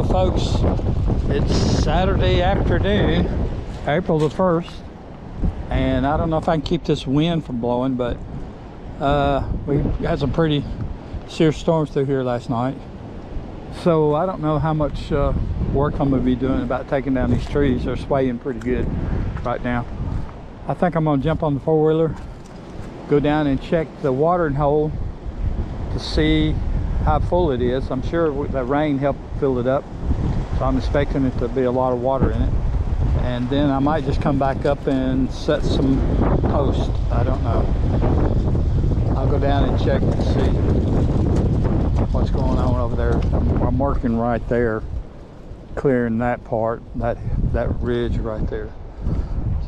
folks, it's Saturday afternoon, April the 1st, and I don't know if I can keep this wind from blowing, but we had some pretty serious storms through here last night. So I don't know how much work I'm going to be doing about taking down these trees. They're swaying pretty good right now. I think I'm going to jump on the four-wheeler, go down and check the watering hole to see how full it is. I'm sure the rain helped fill it up, so I'm expecting it to be a lot of water in it. And then I might just come back up and set some posts. I don't know. I'll go down and check and see what's going on over there. I'm working right there, clearing that part, that ridge right there.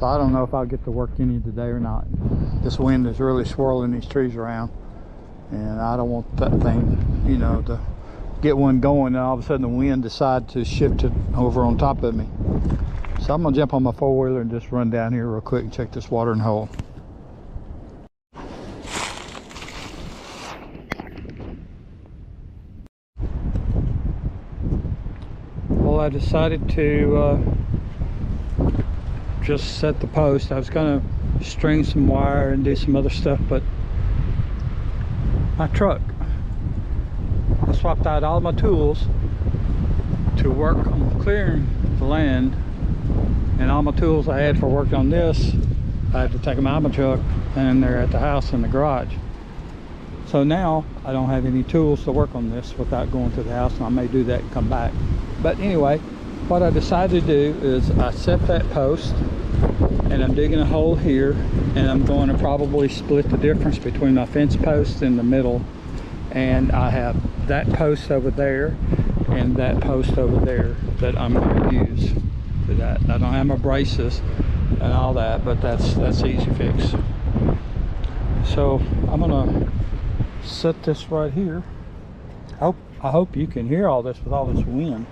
So I don't know if I'll get to work any today or not. This wind is really swirling these trees around, and I don't want that thing, you know, to get one going and all of a sudden the wind decide to shift it over on top of me. So I'm gonna jump on my four-wheeler and just run down here real quick and check this watering hole. Well, I decided to just set the post. I was gonna string some wire and do some other stuff, but my truck, I swapped out all my tools to work on clearing the land, and all my tools I had for working on this, I had to take them out of my truck, and they're at the house in the garage. So now I don't have any tools to work on this without going to the house, and I may do that and come back. But anyway, what I decided to do is I set that post, and I'm digging a hole here, and I'm going to probably split the difference between my fence post in the middle, and I have that post over there and that post over there that I'm going to use for that. I don't have my braces and all that, but that's easy fix. So I'm gonna set this right here. I hope you can hear all this with all this wind.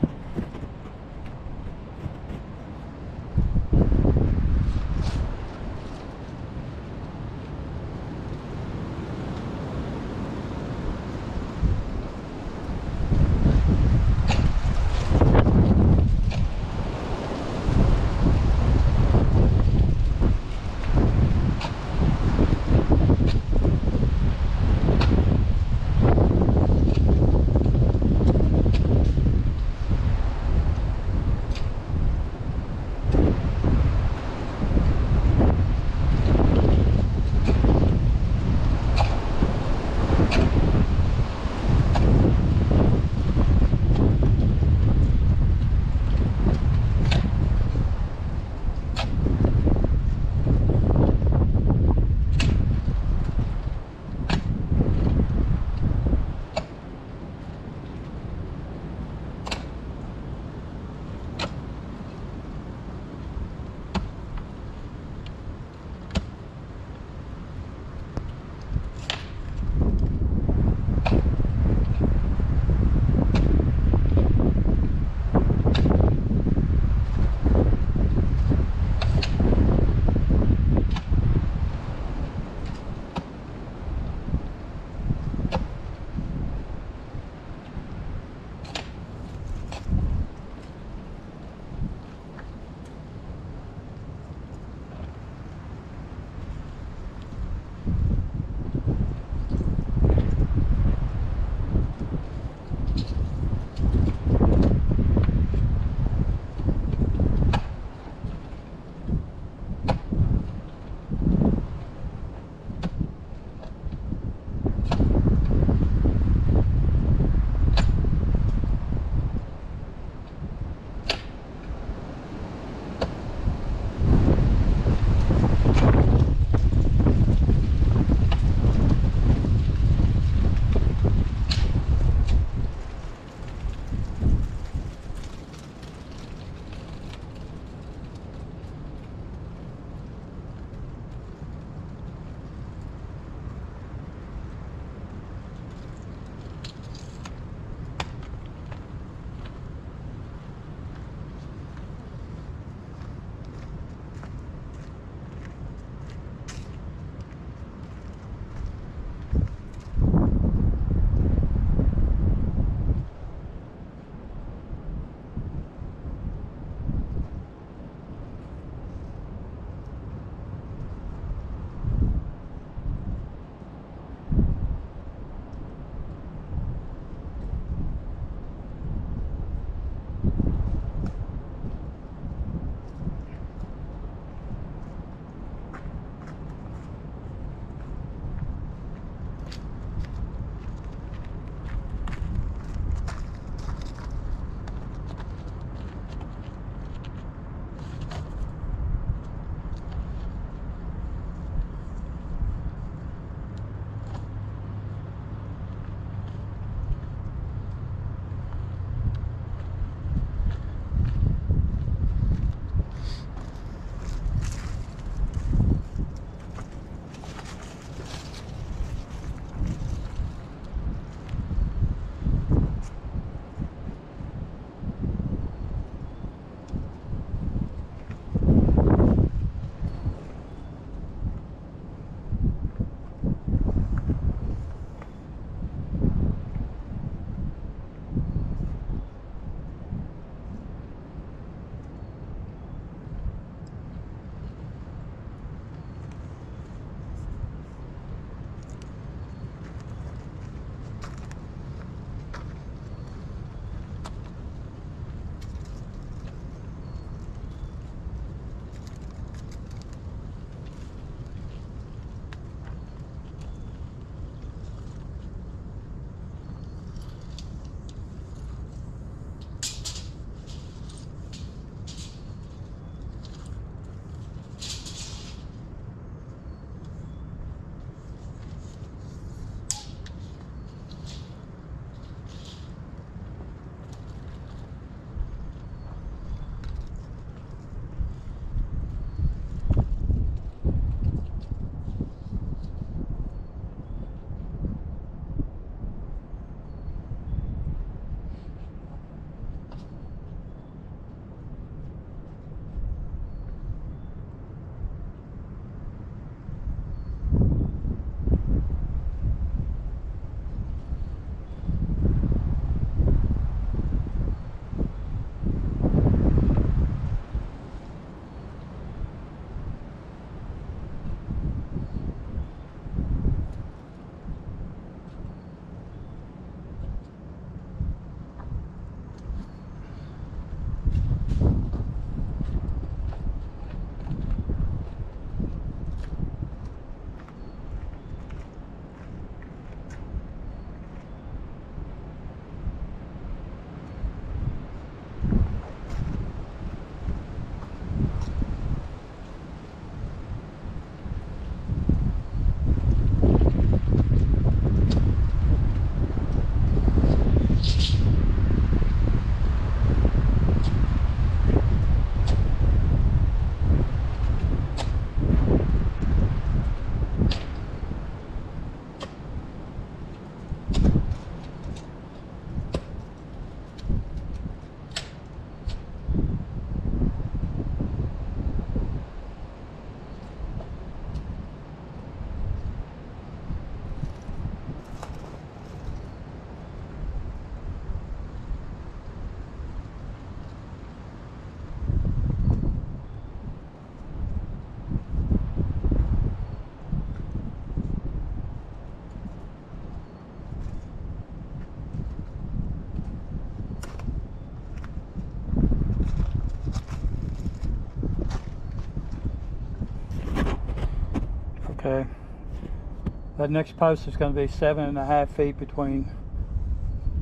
That next post is going to be 7.5 feet between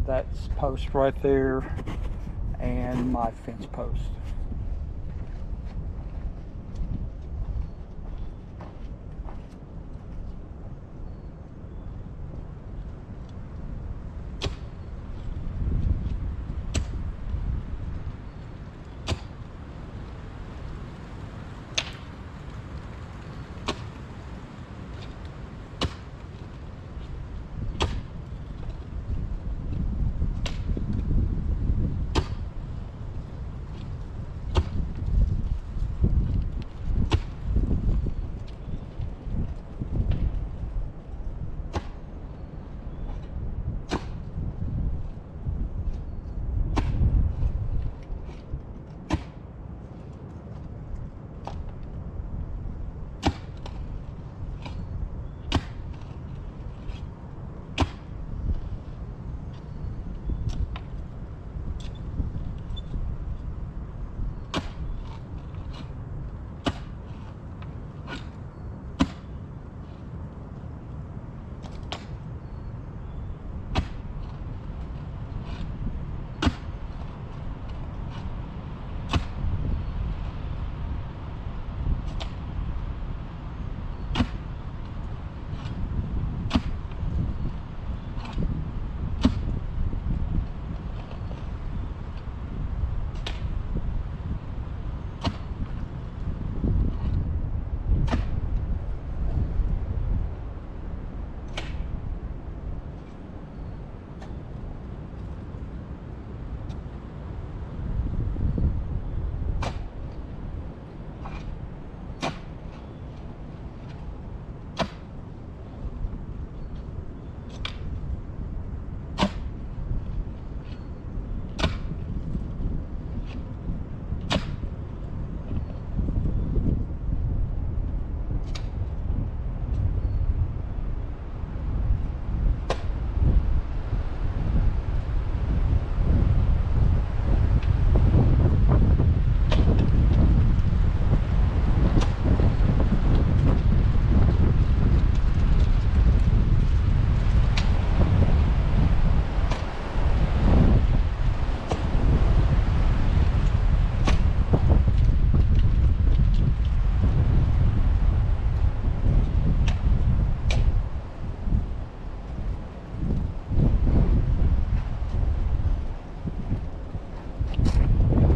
that post right there and my fence post.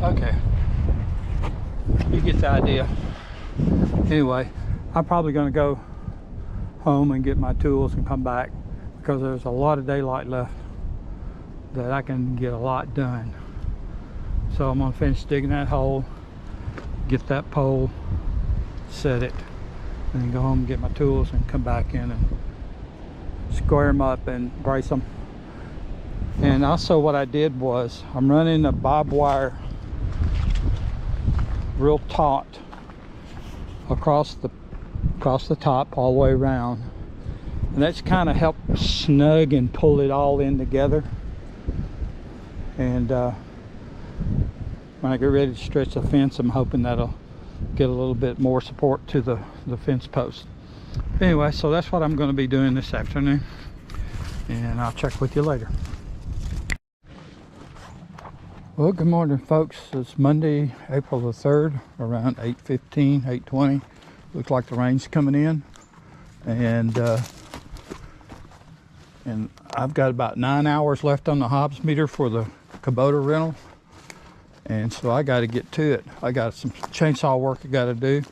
Okay, you get the idea. Anyway, I'm probably going to go home and get my tools and come back, because there's a lot of daylight left that I can get a lot done. So I'm going to finish digging that hole, get that pole, set it, and then go home and get my tools and come back in and square them up and brace them. And also what I did was, I'm running a barbed wire real taut across the top all the way around, and that's kind of helped snug and pull it all in together. And when I get ready to stretch the fence, I'm hoping that'll get a little bit more support to the fence post. Anyway, so that's what I'm going to be doing this afternoon, and I'll check with you later. Well, good morning, folks. It's Monday, April the 3rd, around 8:15, 8:20. Looks like the rain's coming in, and I've got about 9 hours left on the Hobbs meter for the Kubota rental, and so I got to get to it. I got some chainsaw work I got to do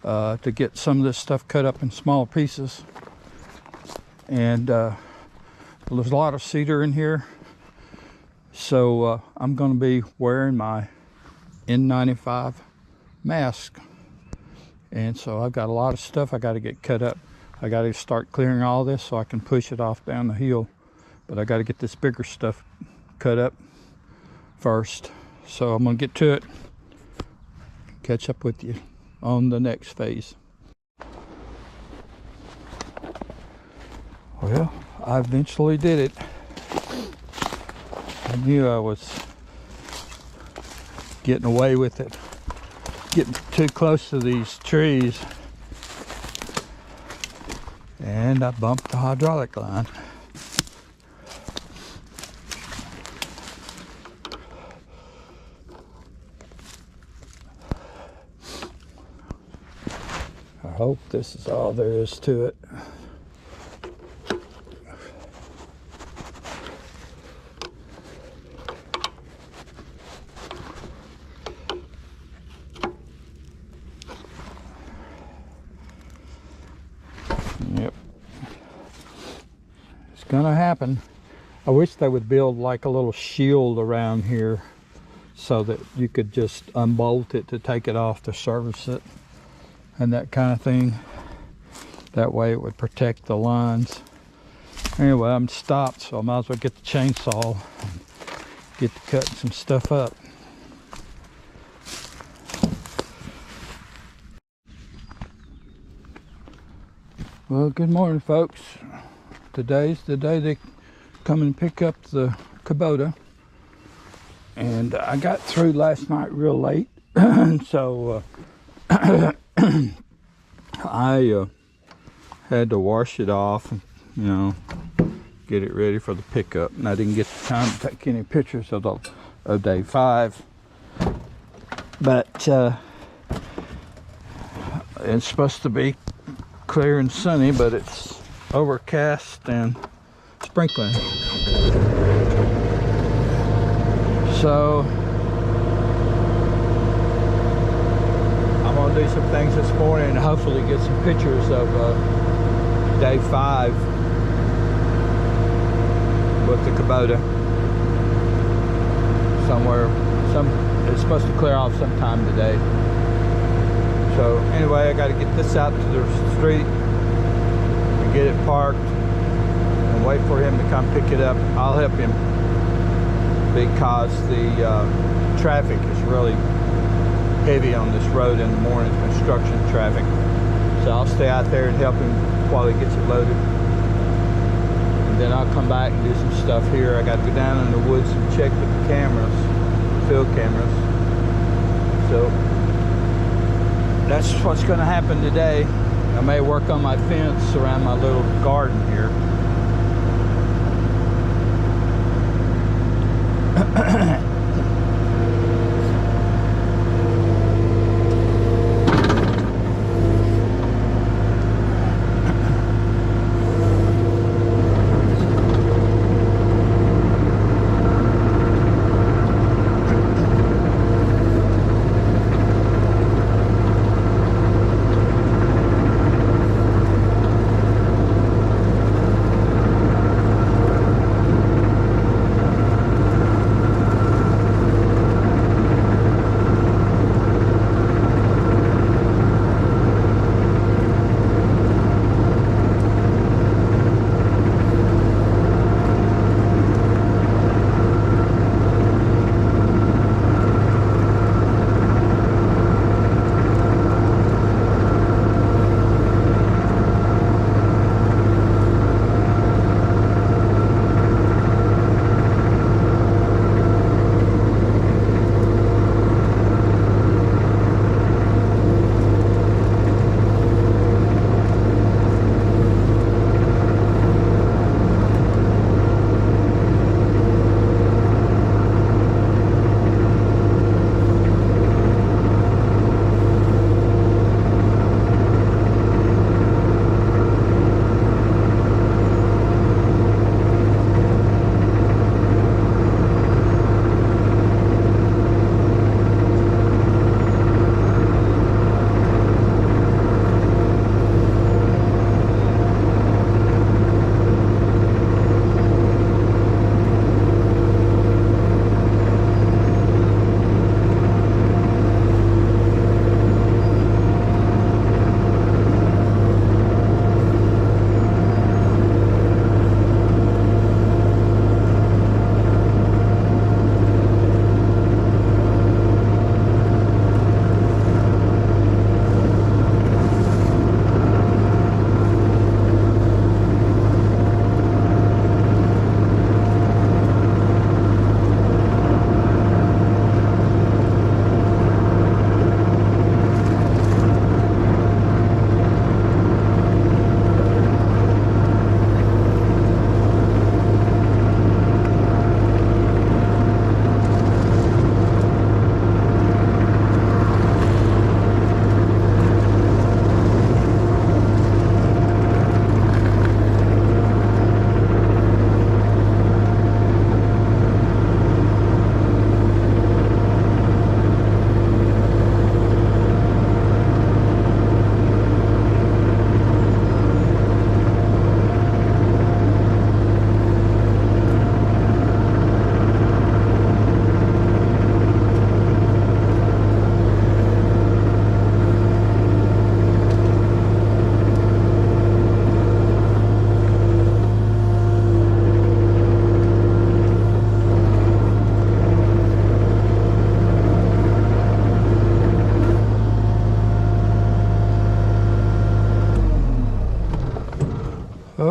to get some of this stuff cut up in small pieces, and there's a lot of cedar in here. So I'm going to be wearing my N95 mask, and so I've got a lot of stuff I got to get cut up. I got to start clearing all this so I can push it off down the hill, but I got to get this bigger stuff cut up first. So I'm going to get to it, catch up with you on the next phase. Well, I eventually did it. I knew I was getting away with it, getting too close to these trees, And I bumped the hydraulic line. I hope this is all there is to it. Yep. It's gonna happen. I wish they would build like a little shield around here so that you could just unbolt it to take it off to service it and that kind of thing. That way it would protect the lines. Anyway, I'm stopped, so I might as well get the chainsaw and get to cutting some stuff up. Well, good morning, folks. Today's the day they come and pick up the Kubota. And I got through last night real late, so I had to wash it off, you know, get it ready for the pickup. And I didn't get the time to take any pictures of day 5. But it's supposed to be clear and sunny, but it's overcast and sprinkling. So I'm gonna do some things this morning and hopefully get some pictures of day 5 with the Kubota somewhere. It's supposed to clear off sometime today. So anyway, I got to get this out to the street and get it parked and wait for him to come pick it up. I'll help him because the traffic is really heavy on this road in the morning, construction traffic. So I'll stay out there and help him while he gets it loaded. And then I'll come back and do some stuff here. I got to go down in the woods and check with the cameras, field cameras. So that's what's going to happen today. I may work on my fence around my little garden here.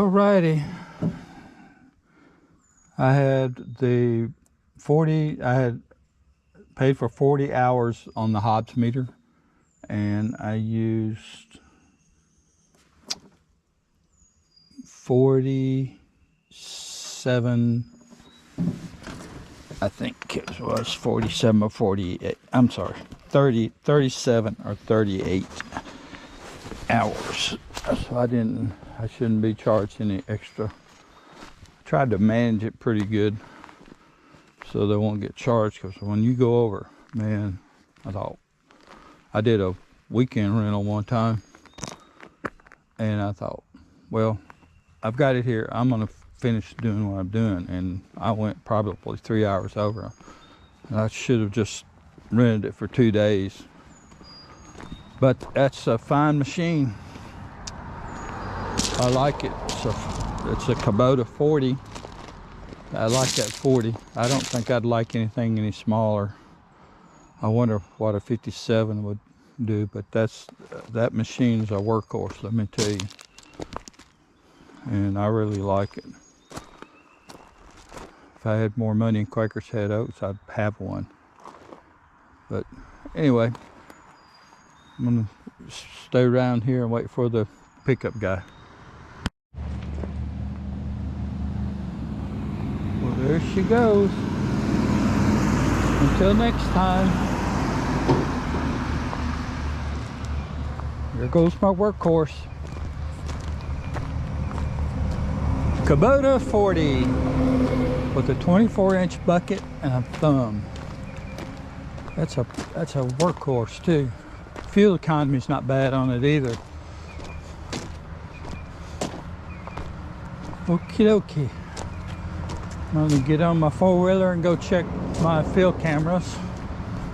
Alrighty. I had paid for 40 hours on the Hobbs meter, and I used 47, I think it was 47 or 48, I'm sorry, 37 or 38 hours. So I shouldn't be charged any extra. I tried to manage it pretty good so they won't get charged, because when you go over, man, I did a weekend rental one time, and I thought, well, I've got it here, I'm gonna finish doing what I'm doing, and I went probably 3 hours over. And I should have just rented it for 2 days, but that's a fine machine. I like it. It's a Kubota 40. I like that 40. I don't think I'd like anything any smaller. I wonder what a 57 would do, but that machine is a workhorse, let me tell you. And I really like it. If I had more money in Quaker's Head Oats, I'd have one. But anyway, I'm gonna stay around here and wait for the pickup guy. Well, there she goes. Until next time. There goes my workhorse. Kubota 40 with a 24-inch bucket and a thumb. That's a workhorse too. Fuel economy's not bad on it either. Okie dokie. I'm gonna get on my four-wheeler and go check my field cameras.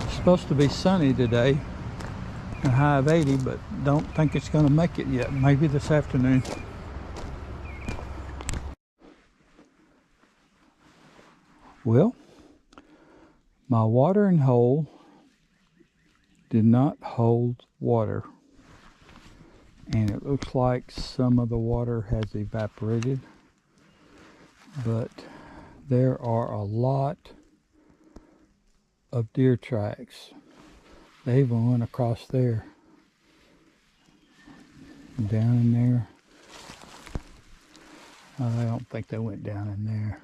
It's supposed to be sunny today, a high of 80, but don't think it's gonna make it yet. Maybe this afternoon. Well, my watering hole did not hold water, and it looks like some of the water has evaporated, but there are a lot of deer tracks. They even went across there, down in there. I don't think they went down in there.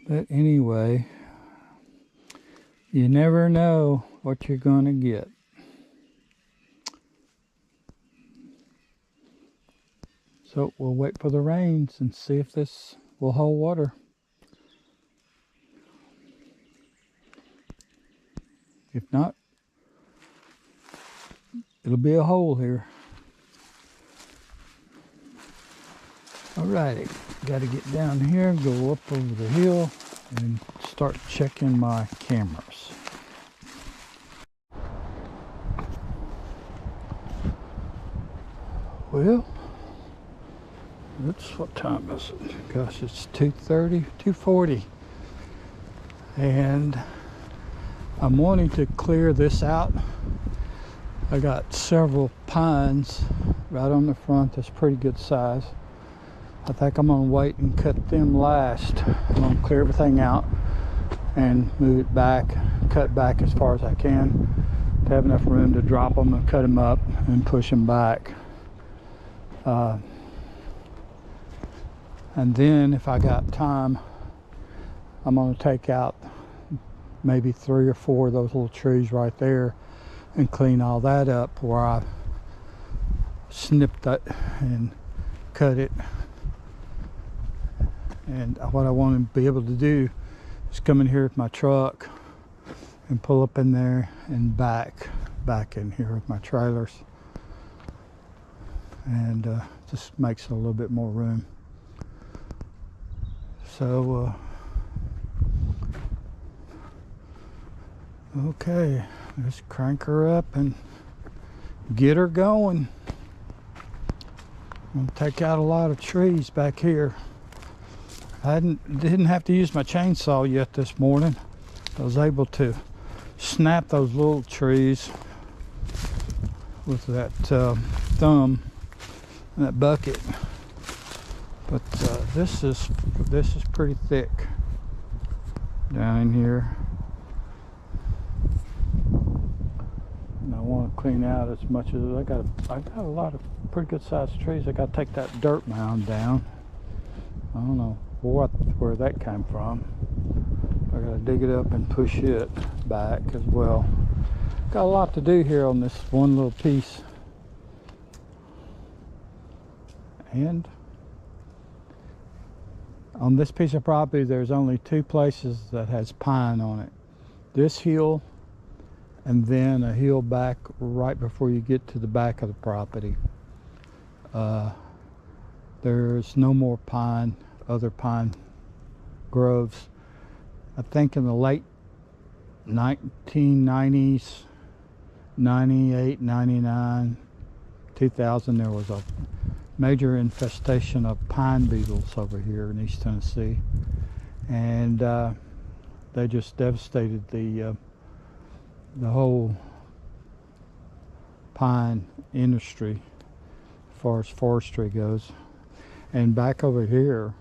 But anyway, you never know what you're going to get. So we'll wait for the rains and see if this will hold water. If not, it'll be a hole here. Alrighty, got to get down here, go up over the hill, and start checking my cameras. Well, what time is it? Gosh, it's 2:30, 2:40. And I'm wanting to clear this out. I got several pines right on the front that's pretty good size. I think I'm gonna wait and cut them last. I'm gonna clear everything out and move it back, cut back as far as I can to have enough room to drop them and cut them up and push them back. And then if I got time, I'm gonna take out maybe 3 or 4 of those little trees right there and clean all that up where I snipped that and cut it. And what I want to be able to do is come in here with my truck and pull up in there and back in here with my trailers, and just makes it a little bit more room. So okay, let's crank her up and get her going. I'm gonna take out a lot of trees back here. I didn't have to use my chainsaw yet this morning. I was able to snap those little trees with that thumb and that bucket. But this is pretty thick down in here. And I want to clean out as much as I got a lot of pretty good sized trees. I got to take that dirt mound down. I don't know where that came from. I got to dig it up and push it back as well. Got a lot to do here on this one little piece. And on this piece of property, there's only 2 places that has pine on it. This hill, and then a hill back right before you get to the back of the property. There's no more pine, other pine groves. I think in the late 1990s, 98, 99, 2000, there was a major infestation of pine beetles over here in East Tennessee, and they just devastated the whole pine industry as far as forestry goes. And back over here,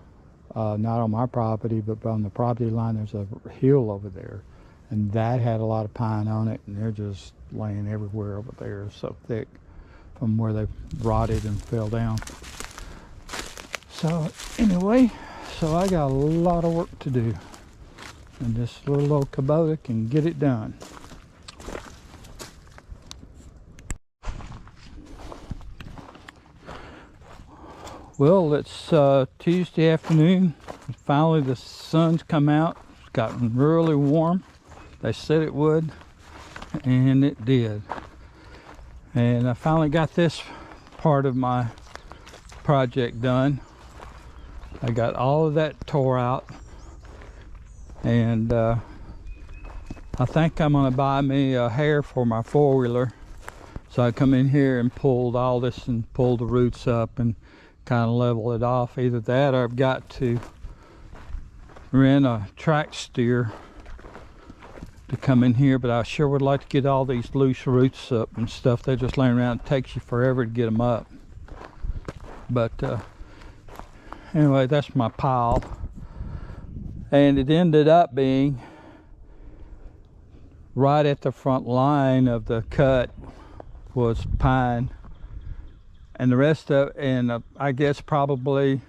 not on my property, but on the property line, there's a hill over there, and that had a lot of pine on it, and they're just laying everywhere over there, so thick from where they rotted and fell down. So anyway, I got a lot of work to do, and this little old Kubota can get it done. Well, it's Tuesday afternoon. Finally the sun's come out. It's gotten really warm. They said it would, and it did. And I finally got this part of my project done. I got all of that tore out, and I think I'm gonna buy me a hair for my four-wheeler. So I come in here and pulled all this and pulled the roots up and kind of level it off. Either that, or I've got to rent a track steer to come in here, but I sure would like to get all these loose roots up and stuff. They're just laying around. It takes you forever to get them up. But anyway, that's my pile, and it ended up being right at the front line of the cut was pine, and the rest of, and I guess probably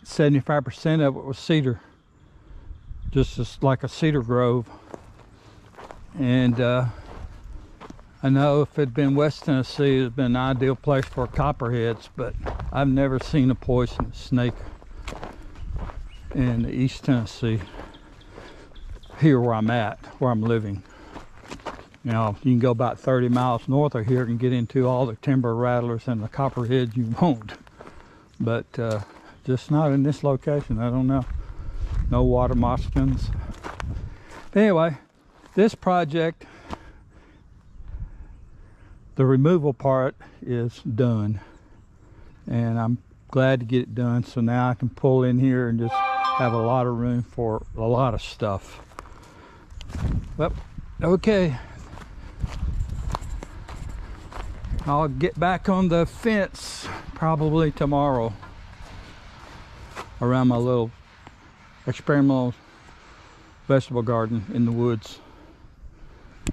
75% of it was cedar, just like a cedar grove. And I know if it'd been West Tennessee, it'd been an ideal place for copperheads, but I've never seen a poisonous snake in East Tennessee, here where I'm at, where I'm living. You know, you can go about 30 miles north of here and get into all the timber rattlers and the copperheads you won't. But just not in this location. I don't know. No water moccasins. But anyway, this project, the removal part is done. And I'm glad to get it done. So now I can pull in here and just have a lot of room for a lot of stuff. Well, okay. I'll get back on the fence probably tomorrow around my little experimental vegetable garden in the woods.